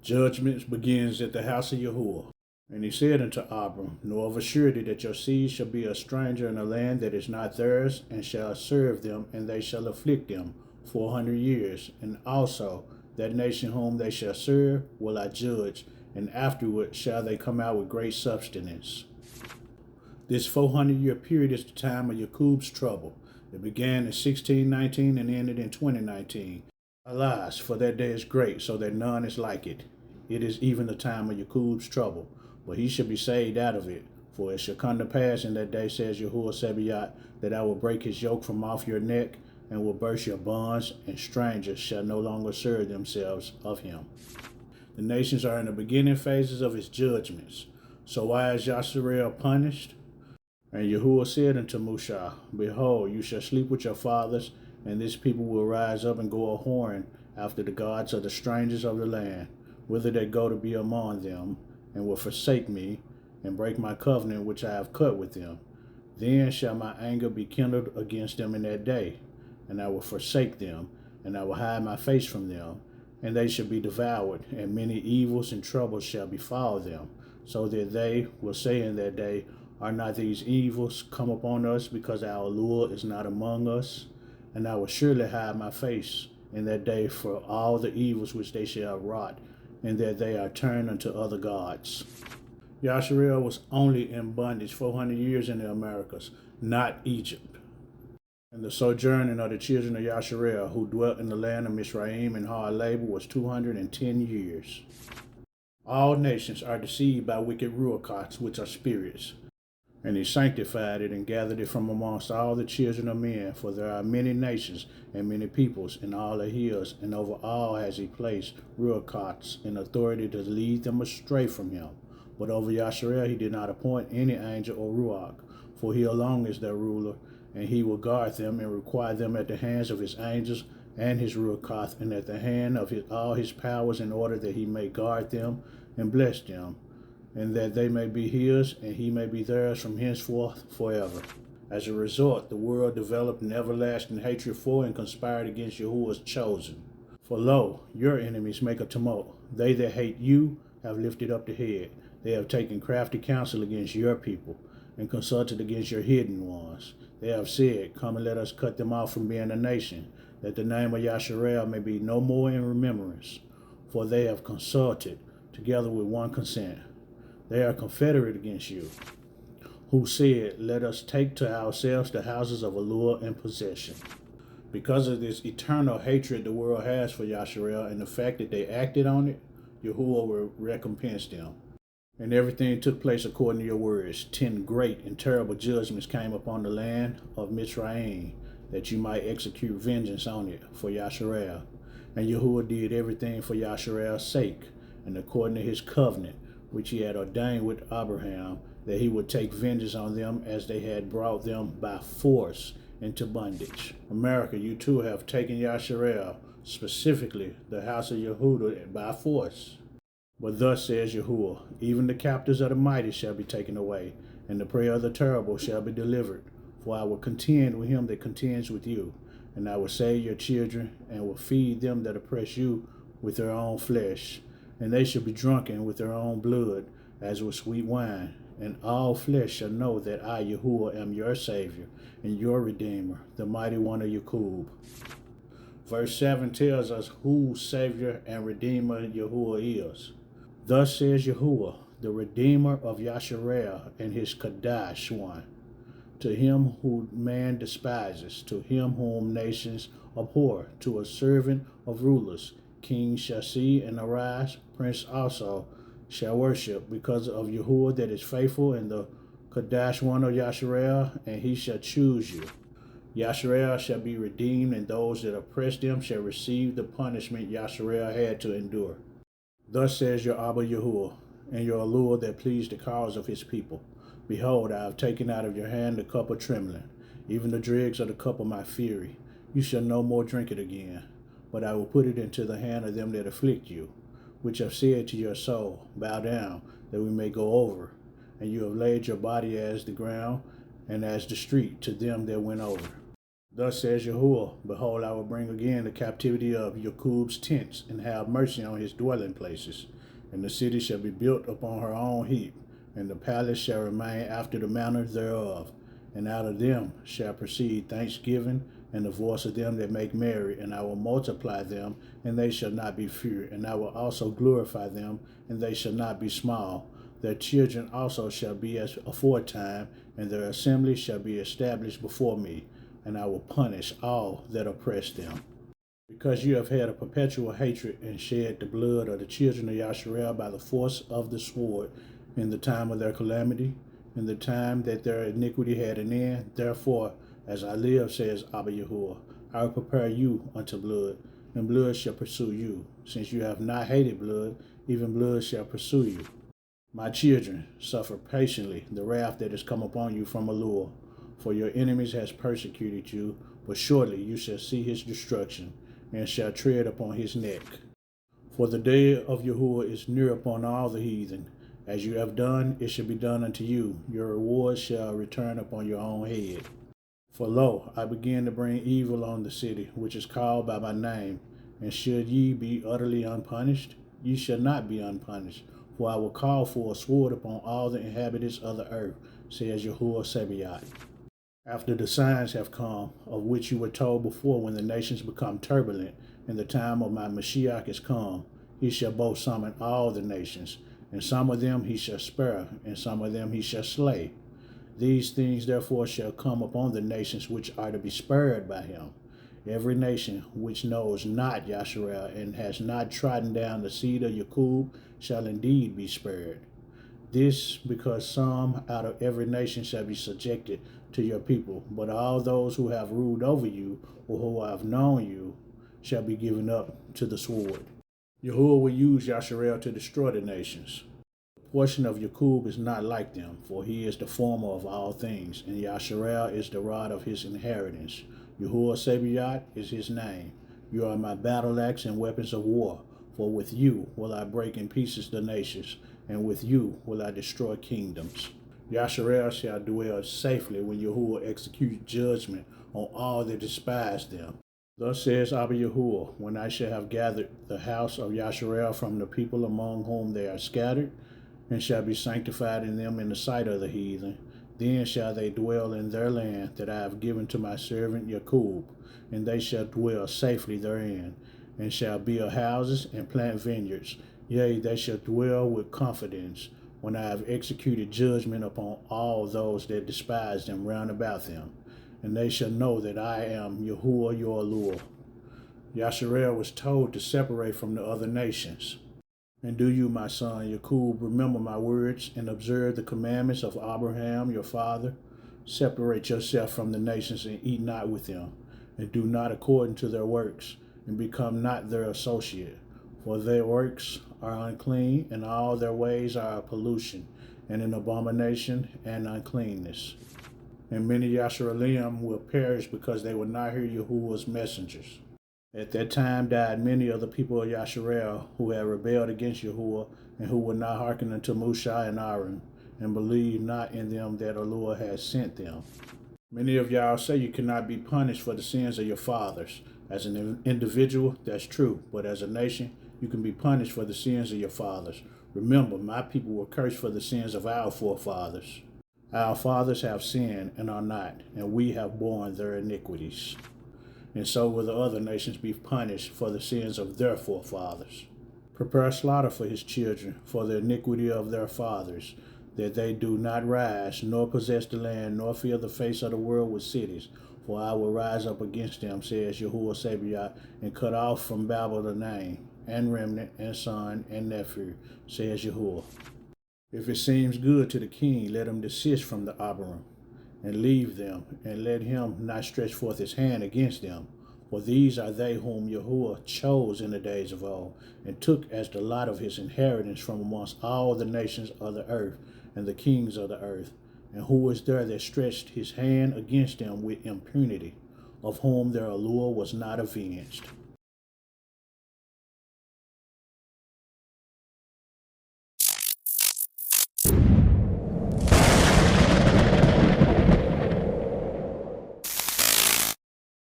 Judgment begins at the house of Yahuwah. And he said unto Abram, Know of a surety that your seed shall be a stranger in a land that is not theirs, and shall serve them, and they shall afflict them 400 years. And also that nation whom they shall serve will I judge, and afterward shall they come out with great substance. This 400-year period is the time of Jacob's trouble. It began in 1619 and ended in 2019. Alas, for that day is great, so that none is like it. It is even the time of Jacob's trouble, but he shall be saved out of it. For it shall come to pass in that day, says Yahuwah Sabaoth, that I will break his yoke from off your neck, and will burst your bonds, and strangers shall no longer serve themselves of him. The nations are in the beginning phases of his judgments. So why is Yasharel punished? And Yahuwah said unto Musa, Behold, you shall sleep with your fathers, and this people will rise up and go a whoring after the gods of the strangers of the land, whither they go to be among them, and will forsake me, and break my covenant which I have cut with them. Then shall my anger be kindled against them in that day, and I will forsake them, and I will hide my face from them, and they shall be devoured, and many evils and troubles shall befall them, so that they will say in that day, Are not these evils come upon us, because our Lord is not among us? And I will surely hide my face in that day for all the evils which they shall have wrought, and that they are turned unto other gods. Yasharel was only in bondage 400 years in the Americas, not Egypt. And the sojourning of the children of Yasharel, who dwelt in the land of Mizraim in hard labor, was 210 years. All nations are deceived by wicked ruachots, which are spirits. And he sanctified it and gathered it from amongst all the children of men, for there are many nations and many peoples, and all are his, and over all has he placed ruachots in authority to lead them astray from him. But over Yasharel he did not appoint any angel or ruach, for he alone is their ruler, and he will guard them and require them at the hands of his angels and his ruachoth, and at the hand of all his powers, in order that he may guard them and bless them, and that they may be his, and he may be theirs from henceforth forever. As a result, the world developed an everlasting hatred for and conspired against Yahuwah's chosen. For lo, your enemies make a tumult. They that hate you have lifted up the head. They have taken crafty counsel against your people, and consulted against your hidden ones. They have said, Come and let us cut them off from being a nation, that the name of Yasharel may be no more in remembrance. For they have consulted together with one consent. They are confederate against you, who said, Let us take to ourselves the houses of allure and possession. Because of this eternal hatred the world has for Yasharel and the fact that they acted on it, Yahuwah will recompense them. And everything took place according to your words. 10 great and terrible judgments came upon the land of Mizraim, that you might execute vengeance on it for Yasharel. And Yahuwah did everything for Yasharel's sake, and according to his covenant, which he had ordained with Abraham, that he would take vengeance on them as they had brought them by force into bondage. America, you too have taken Yasharel, specifically the house of Yehudah, by force. But thus says Yahuwah, even the captives of the mighty shall be taken away, and the prey of the terrible shall be delivered. For I will contend with him that contends with you, and I will save your children, and will feed them that oppress you with their own flesh, and they shall be drunken with their own blood, as with sweet wine. And all flesh shall know that I, Yahuwah, am your Savior, and your Redeemer, the mighty one of Jacob. Verse 7 tells us who Savior and Redeemer Yahuwah is. Thus says Yahuwah, the Redeemer of Yasharel and his Kadash one, to him whom man despises, to him whom nations abhor, to a servant of rulers. King shall see and arise, prince also shall worship, because of Yahuwah that is faithful, and the Kadash one of Yasharel, and he shall choose you. Yasharel shall be redeemed, and those that oppress them shall receive the punishment Yasharel had to endure. Thus says your Abba Yahuwah, and your allure that pleased the cause of his people. Behold, I have taken out of your hand the cup of trembling, even the dregs of the cup of my fury. You shall no more drink it again, but I will put it into the hand of them that afflict you, which have said to your soul, Bow down, that we may go over. And you have laid your body as the ground, and as the street to them that went over. Thus says Yahuwah, behold, I will bring again the captivity of Jacob's tents, and have mercy on his dwelling places. And the city shall be built upon her own heap, and the palace shall remain after the manner thereof. And out of them shall proceed thanksgiving, and the voice of them that make merry, and I will multiply them, and they shall not be few. And I will also glorify them, and they shall not be small. Their children also shall be as aforetime, and their assembly shall be established before me, and I will punish all that oppress them. Because you have had a perpetual hatred and shed the blood of the children of Yasharel by the force of the sword in the time of their calamity, in the time that their iniquity had an end, therefore, as I live, says Abba Yahuwah, I will prepare you unto blood, and blood shall pursue you. Since you have not hated blood, even blood shall pursue you. My children, suffer patiently the wrath that is come upon you from Allure, for your enemies has persecuted you, but surely you shall see his destruction, and shall tread upon his neck. For the day of Yahuwah is near upon all the heathen. As you have done, it shall be done unto you. Your reward shall return upon your own head. For lo, I begin to bring evil on the city, which is called by my name. And should ye be utterly unpunished? Ye shall not be unpunished. For I will call for a sword upon all the inhabitants of the earth, says Yahuwah Sabaoth. After the signs have come, of which you were told before, when the nations become turbulent, and the time of my Mashiach is come, he shall both summon all the nations, and some of them he shall spare, and some of them he shall slay. These things therefore shall come upon the nations which are to be spared by him. Every nation which knows not Yasharel, and has not trodden down the seed of Jacob, shall indeed be spared. This because some out of every nation shall be subjected to your people, but all those who have ruled over you, or who have known you, shall be given up to the sword. Yahuwah will use Yasharel to destroy the nations. The portion of Jacob is not like them, for he is the former of all things, and Yasharel is the rod of his inheritance. Yahuwah Sabaoth is his name. You are my battle axe and weapons of war, for with you will I break in pieces the nations, and with you will I destroy kingdoms. Yasharel shall dwell safely when Yahuwah executes judgment on all that despise them. Thus says Abba Yahuwah, when I shall have gathered the house of Yasharel from the people among whom they are scattered, and shall be sanctified in them in the sight of the heathen, then shall they dwell in their land that I have given to my servant Jacob, and they shall dwell safely therein, and shall build houses and plant vineyards. Yea, they shall dwell with confidence, when I have executed judgment upon all those that despise them round about them. And they shall know that I am Yahuwah your Lord. Yasharel was told to separate from the other nations. And do you, my son Jacob, remember my words, and observe the commandments of Abraham your father? Separate yourself from the nations, and eat not with them, and do not according to their works, and become not their associate. For their works are unclean, and all their ways are a pollution, and an abomination and uncleanness. And many Yasharelim will perish because they will not hear Yahuwah's messengers. At that time died many of the people of Yasharel who had rebelled against Yahuwah, and who would not hearken unto Mushai and Aaron, and believed not in them that Allah had sent them. Many of y'all say you cannot be punished for the sins of your fathers. As an individual, that's true, but as a nation, you can be punished for the sins of your fathers. Remember, my people were cursed for the sins of our forefathers. Our fathers have sinned and are not, and we have borne their iniquities. And so will the other nations be punished for the sins of their forefathers. Prepare slaughter for his children, for the iniquity of their fathers, that they do not rise, nor possess the land, nor fill the face of the world with cities. For I will rise up against them, says Yahuwah Sabaoth, and cut off from Babel the name, and remnant, and son, and nephew, says Yahuwah. If it seems good to the king, let him desist from the Abiram, and leave them, and let him not stretch forth his hand against them. For these are they whom Yahuwah chose in the days of old, and took as the lot of his inheritance from amongst all the nations of the earth, and the kings of the earth. And who was there that stretched his hand against them with impunity, of whom their allure was not avenged?